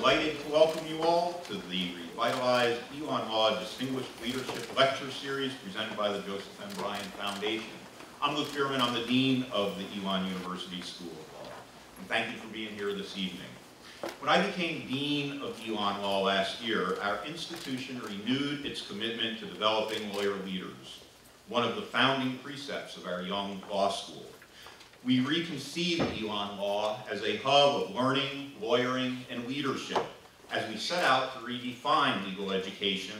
delighted to welcome you all to the revitalized Elon Law Distinguished Leadership Lecture Series presented by the Joseph M. Bryan Foundation. I'm Luke Bierman. I'm the Dean of the Elon University School of Law. And thank you for being here this evening. When I became Dean of Elon Law last year, our institution renewed its commitment to developing lawyer leaders, one of the founding precepts of our young law school. We reconceived Elon Law as a hub of learning, lawyering, and leadership as we set out to redefine legal education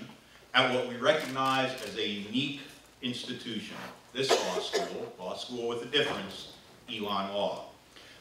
at what we recognize as a unique institution, this law school with a difference, Elon Law.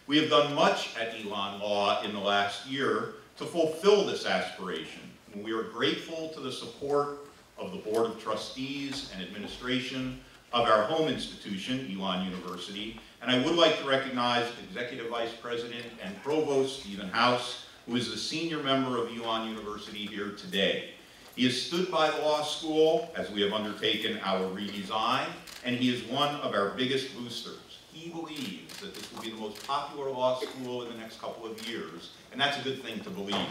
We have done much at Elon Law in the last year to fulfill this aspiration, and we are grateful to the support of the Board of Trustees and administration of our home institution, Elon University, and I would like to recognize Executive Vice President and Provost Stephen House, who is the senior member of Elon University here today. He has stood by the law school as we have undertaken our redesign, and he is one of our biggest boosters. He believes that this will be the most popular law school in the next couple of years, and that's a good thing to believe.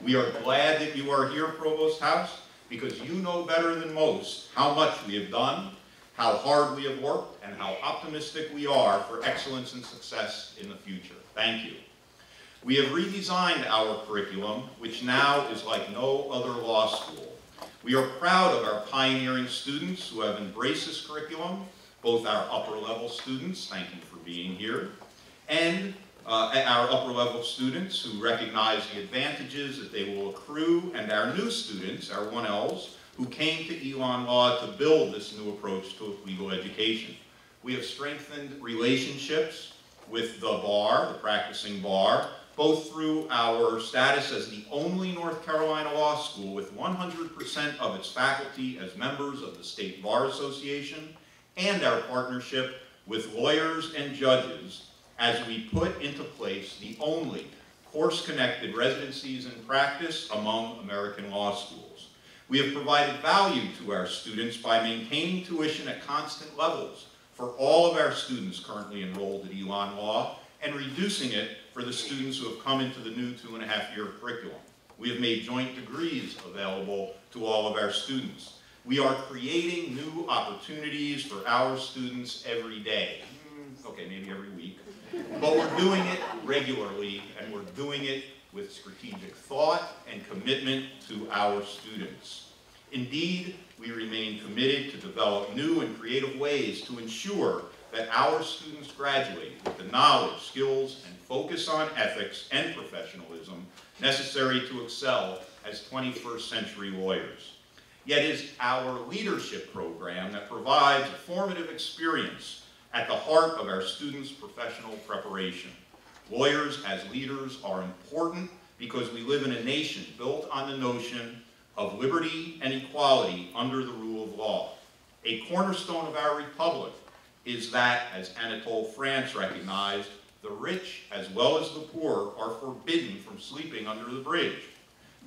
We are glad that you are here, Provost House, because you know better than most how much we have done, how hard we have worked, and how optimistic we are for excellence and success in the future. Thank you. We have redesigned our curriculum, which now is like no other law school. We are proud of our pioneering students who have embraced this curriculum, both our upper-level students, thank you for being here, and our upper-level students who recognize the advantages that they will accrue, and our new students, our 1Ls, who came to Elon Law to build this new approach to legal education. We have strengthened relationships with the bar, the practicing bar, both through our status as the only North Carolina law school with 100% of its faculty as members of the State Bar Association, and our partnership with lawyers and judges as we put into place the only course-connected residencies in practice among American law schools. We have provided value to our students by maintaining tuition at constant levels for all of our students currently enrolled at Elon Law and reducing it for the students who have come into the new 2.5-year curriculum. We have made joint degrees available to all of our students. We are creating new opportunities for our students every day. Okay, maybe every week. But we're doing it regularly, and we're doing it with strategic thought and commitment to our students. Indeed, we remain committed to develop new and creative ways to ensure that our students graduate with the knowledge, skills, and focus on ethics and professionalism necessary to excel as 21st century lawyers. Yet it is our leadership program that provides a formative experience at the heart of our students' professional preparation. Lawyers as leaders are important because we live in a nation built on the notion of liberty and equality under the rule of law. A cornerstone of our republic is that, as Anatole France recognized, the rich as well as the poor are forbidden from sleeping under the bridge.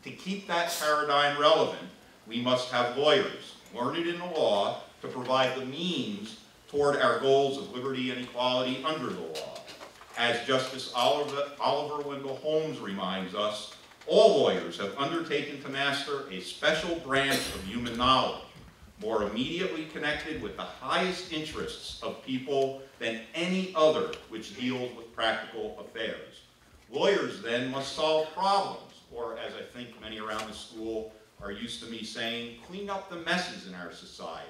To keep that paradigm relevant, we must have lawyers learned in the law to provide the means toward our goals of liberty and equality under the law. As Justice Oliver Wendell Holmes reminds us, all lawyers have undertaken to master a special branch of human knowledge, more immediately connected with the highest interests of people than any other which deals with practical affairs. Lawyers then must solve problems, or as I think many around the school are used to me saying, clean up the messes in our society,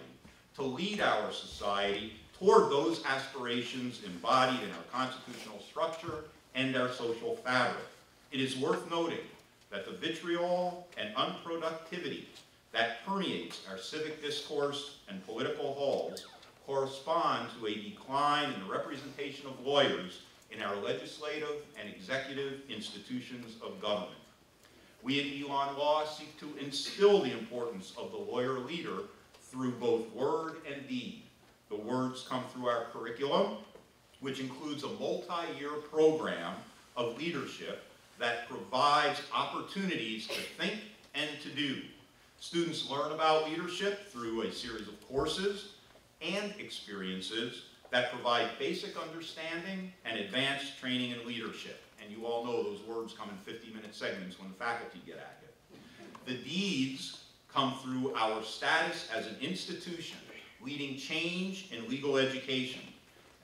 to lead our society toward those aspirations embodied in our constitutional structure and our social fabric. It is worth noting that the vitriol and unproductivity that permeates our civic discourse and political halls correspond to a decline in the representation of lawyers in our legislative and executive institutions of government. We at Elon Law seek to instill the importance of the lawyer leader through both word and deed. The words come through our curriculum, which includes a multi-year program of leadership that provides opportunities to think and to do. Students learn about leadership through a series of courses and experiences that provide basic understanding and advanced training in leadership. and you all know those words come in 50-minute segments when the faculty get at you. The deeds come through our status as an institution leading change in legal education.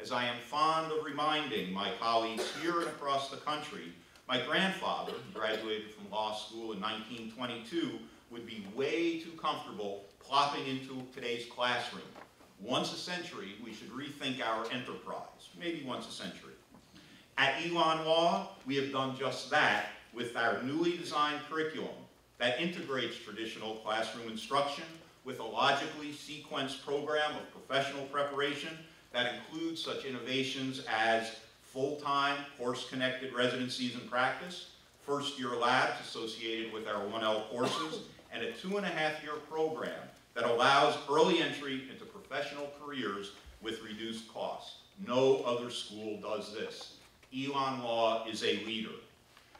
As I am fond of reminding my colleagues here and across the country, my grandfather, who graduated from law school in 1922, would be way too comfortable plopping into today's classroom. Once a century, we should rethink our enterprise, maybe once a century. At Elon Law, we have done just that with our newly designed curriculum that integrates traditional classroom instruction with a logically sequenced program of professional preparation that includes such innovations as full-time course-connected residencies and practice, first-year labs associated with our 1L courses, and a 2.5-year program that allows early entry into professional careers with reduced costs. No other school does this. Elon Law is a leader.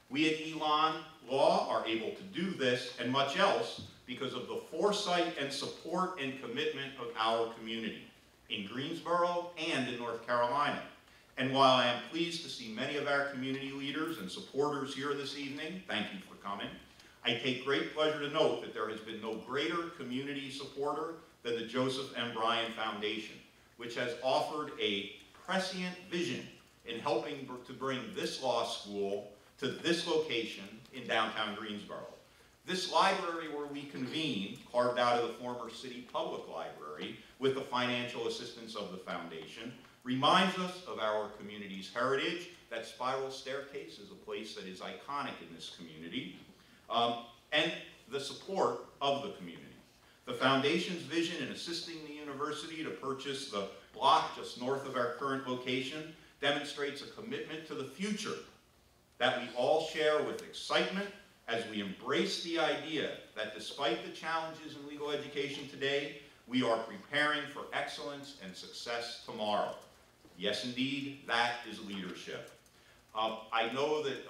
We at Elon Law are able to do this and much else because of the foresight and support and commitment of our community in Greensboro and in North Carolina. And while I am pleased to see many of our community leaders and supporters here this evening, thank you for coming, I take great pleasure to note that there has been no greater community supporter than the Joseph M. Bryan Foundation, which has offered a prescient vision in helping to bring this law school to this location in downtown Greensboro. This library where we convene, carved out of the former city public library with the financial assistance of the foundation, reminds us of our community's heritage. That spiral staircase is a place that is iconic in this community, and the support of the community. The foundation's vision in assisting the university to purchase the block just north of our current location demonstrates a commitment to the future that we all share with excitement as we embrace the idea that despite the challenges in legal education today, we are preparing for excellence and success tomorrow. Yes, indeed, that is leadership. I know that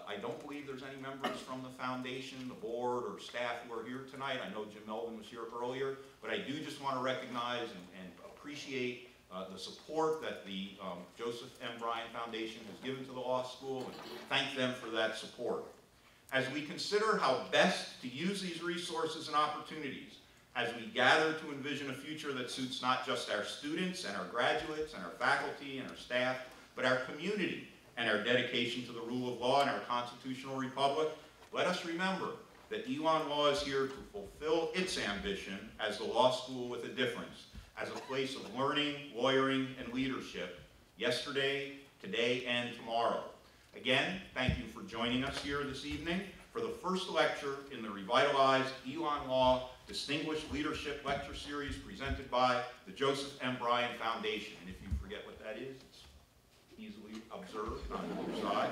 I don't believe there's any members from the foundation, the board, or staff who are here tonight. I know Jim Melvin was here earlier, but I do just want to recognize and appreciate the support that the Joseph M. Bryan Foundation has given to the law school, and thank them for that support. As we consider how best to use these resources and opportunities, as we gather to envision a future that suits not just our students and our graduates and our faculty and our staff, but our community and our dedication to the rule of law and our constitutional republic, let us remember that Elon Law is here to fulfill its ambition as the law school with a difference, as a place of learning, lawyering, and leadership, yesterday, today, and tomorrow. Again, thank you for joining us here this evening for the first lecture in the revitalized Elon Law Distinguished Leadership Lecture Series presented by the Joseph M. Bryan Foundation. And if you forget what that is, it's easily observed on the other side.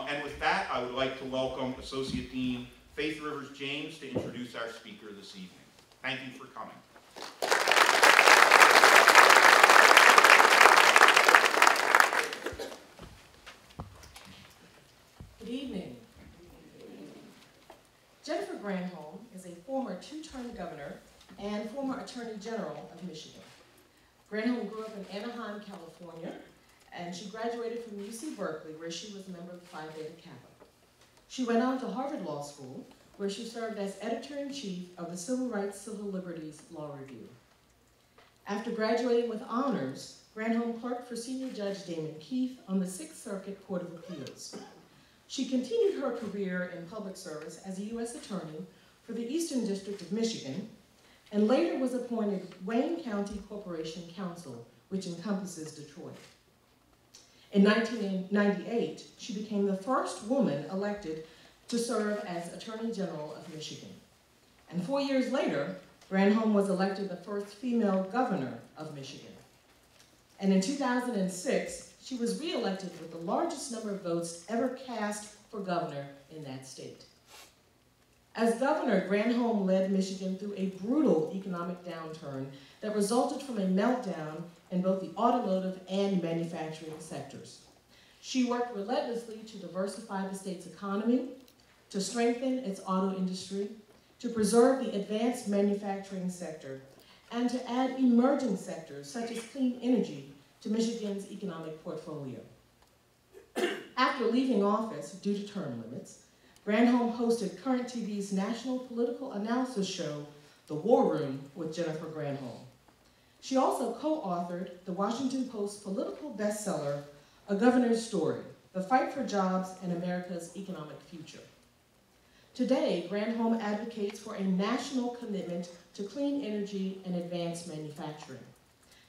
And with that, I would like to welcome Associate Dean Faith Rivers James to introduce our speaker this evening. Thank you for coming. Good evening. Jennifer Granholm is a former two-term governor and former Attorney General of Michigan. Granholm grew up in Anaheim, California, and she graduated from UC Berkeley, where she was a member of the Phi Beta Kappa. She went on to Harvard Law School, where she served as editor-in-chief of the Civil Rights, Civil Liberties Law Review. After graduating with honors, Granholm clerked for Senior Judge Damon Keith on the Sixth Circuit Court of Appeals. She continued her career in public service as a U.S. Attorney for the Eastern District of Michigan, and later was appointed Wayne County Corporation Counsel, which encompasses Detroit. In 1998, she became the first woman elected to serve as Attorney General of Michigan. And 4 years later, Granholm was elected the first female governor of Michigan. And in 2006, she was re-elected with the largest number of votes ever cast for governor in that state. As governor, Granholm led Michigan through a brutal economic downturn that resulted from a meltdown in both the automotive and manufacturing sectors. She worked relentlessly to diversify the state's economy, to strengthen its auto industry, to preserve the advanced manufacturing sector, and to add emerging sectors such as clean energy to Michigan's economic portfolio. After leaving office due to term limits, Granholm hosted Current TV's national political analysis show, The War Room with Jennifer Granholm. She also co-authored the Washington Post political bestseller, A Governor's Story, The Fight for Jobs and America's Economic Future. Today, Granholm advocates for a national commitment to clean energy and advanced manufacturing.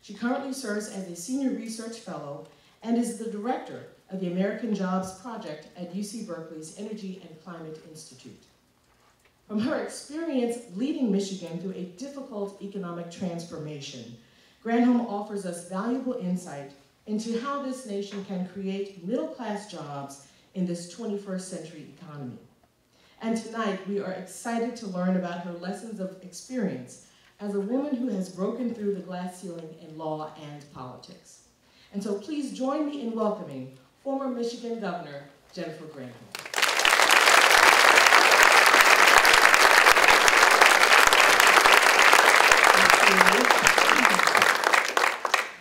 She currently serves as a senior research fellow and is the director of the American Jobs Project at UC Berkeley's Energy and Climate Institute. From her experience leading Michigan through a difficult economic transformation, Granholm offers us valuable insight into how this nation can create middle-class jobs in this 21st century economy. And tonight, we are excited to learn about her lessons of experience as a woman who has broken through the glass ceiling in law and politics. And so please join me in welcoming former Michigan Governor Jennifer Granholm.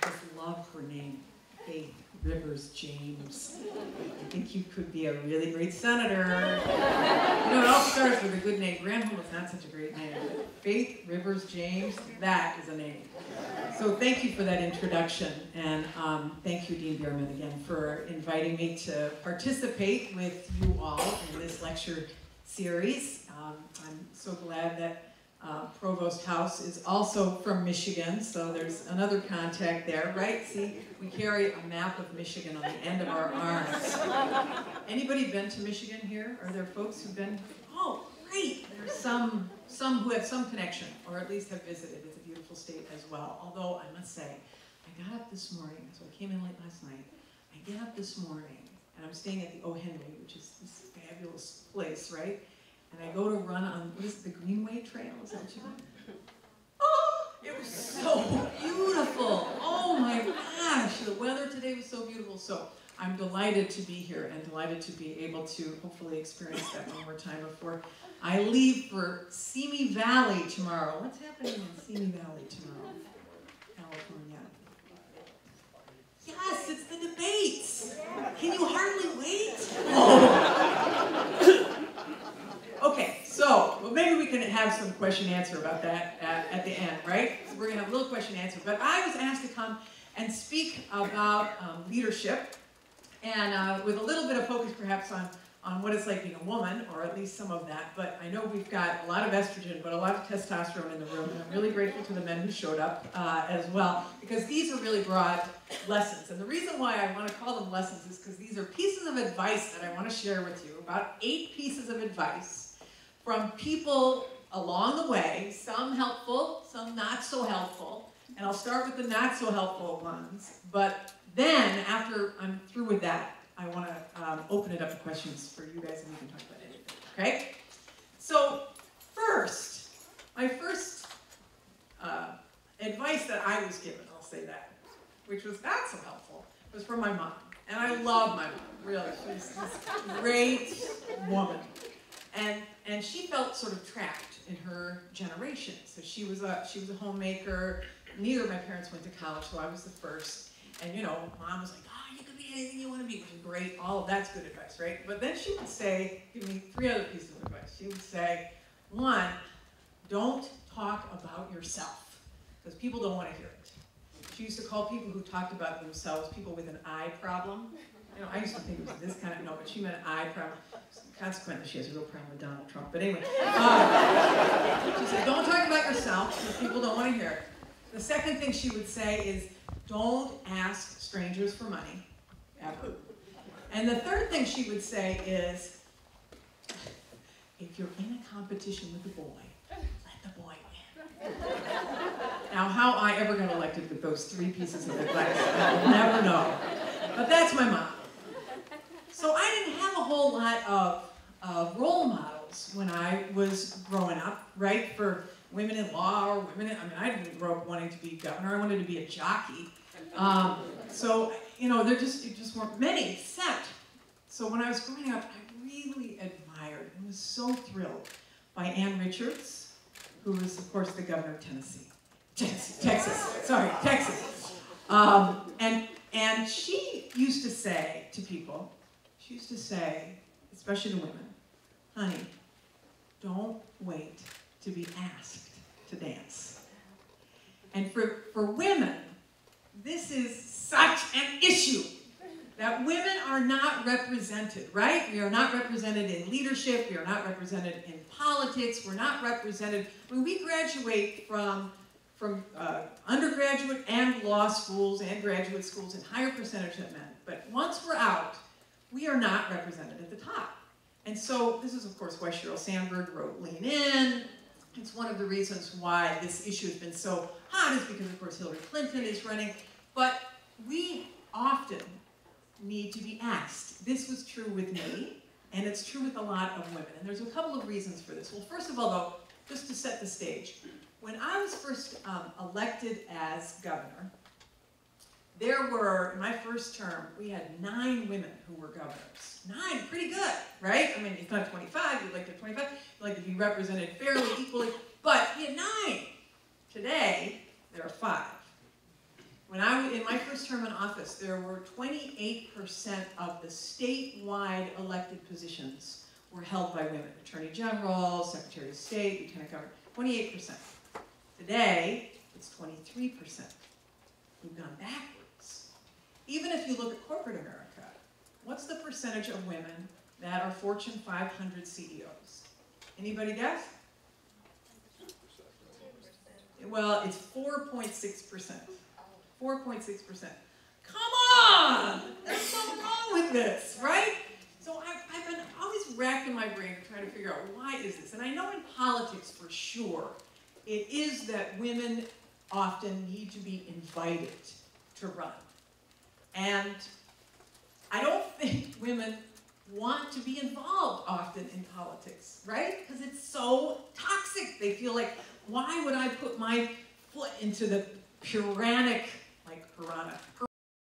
Just love her name, Faith Rivers James. I think you could be a really great senator. You know, it all starts with a good name. Granholm is not such a great name. Faith Rivers James, that is a name. So thank you for that introduction, and thank you, Dean Bierman, again, for inviting me to participate with you all in this lecture series. I'm so glad that Provost House is also from Michigan, so there's another contact there, right? See, we carry a map of Michigan on the end of our arms. Anybody been to Michigan here? Are there folks who've been? Oh, great! There's some who have some connection, or at least have visited. It's a beautiful state as well. Although, I must say, I got up this morning, so I came in late last night. I get up this morning, and I'm staying at the O. Henry, which is this fabulous place, right? And I go to run on, what is it, the Greenway Trail? Is that what you call it? Oh, it was so beautiful. Oh my gosh, the weather today was so beautiful. So I'm delighted to be here and delighted to be able to hopefully experience that one more time before I leave for Simi Valley tomorrow. What's happening in Simi Valley tomorrow, California? Yes, it's the debates. Can you hardly wait? Oh. Okay, so well, maybe we can have some question-answer about that at the end, right? So we're going to have a little question-answer. But I was asked to come and speak about leadership, and with a little bit of focus perhaps on what it's like being a woman, or at least some of that. But I know we've got a lot of estrogen, but a lot of testosterone in the room, and I'm really grateful to the men who showed up as well, because these are really broad lessons. And the reason why I want to call them lessons is because these are pieces of advice that I want to share with you, about 8 pieces of advice from people along the way, some helpful, some not so helpful. And I'll start with the not so helpful ones. But then, after I'm through with that, I want to open it up to questions for you guys, and we can talk about anything, okay? So, first, my first advice that I was given, I'll say that, which was not so helpful, was from my mom. And I love my mom, really. She's this great woman. And she felt sort of trapped in her generation. So she was a homemaker. Neither of my parents went to college, so I was the first. And you know, mom was like, oh, you can be anything you want to be, which is great. All of that's good advice, right? But then she would say, give me 3 other pieces of advice. She would say, 1, don't talk about yourself, because people don't want to hear it. She used to call people who talked about themselves people with an eye problem. You know, I used to think it was this kind of, no, but she meant an eye problem. Consequently, she has a real problem with Donald Trump. But anyway, she said, don't talk about yourself, because people don't want to hear it. The second thing she would say is, don't ask strangers for money, ever. And the third thing she would say is, if you're in a competition with a boy, let the boy win. Now, how I ever got elected with those 3 pieces of advice, I'll never know. But that's my mom. So I didn't have a whole lot of role models when I was growing up, right? For women in law or women in, I didn't grow up wanting to be governor. I wanted to be a jockey. So, you know, it just weren't many, except, so when I was growing up, I really admired and was so thrilled by Ann Richards, who was, of course, the governor of Texas. And she used to say to people, she used to say, especially to women, honey, don't wait to be asked to dance. And for women, this is such an issue, that women are not represented, right? We are not represented in leadership, we are not represented in politics, we're not represented, when we graduate from undergraduate and law schools and graduate schools in higher percentage than men, but once we're out, we are not represented at the top. And so this is of course why Sheryl Sandberg wrote Lean In. It's one of the reasons why this issue has been so hot, is because of course Hillary Clinton is running, but we often need to be asked. This was true with me, and it's true with a lot of women, and there's a couple of reasons for this. Well, first of all though, just to set the stage, when I was first elected as governor, there were, in my first term, we had 9 women who were governors. 9, pretty good, right? I mean, it's not 25, you'd like to 25, you'd like to be represented fairly, equally, but we had 9. Today, there are 5. When in my first term in office, there were 28% of the statewide elected positions were held by women. Attorney General, Secretary of State, Lieutenant Governor, 28%. Today, it's 23%. We've gone backwards. Even if you look at corporate America, what's the percentage of women that are Fortune 500 CEOs? Anybody guess? Well, it's 4.6%. 4.6%. Come on! There's something wrong with this, right? So I've been always racking my brain trying to figure out why is this. And I know in politics for sure, it is that women often need to be invited to run. And I don't think women want to be involved often in politics, right? Because it's so toxic. They feel like, why would I put my foot into the Puranic, like piranha,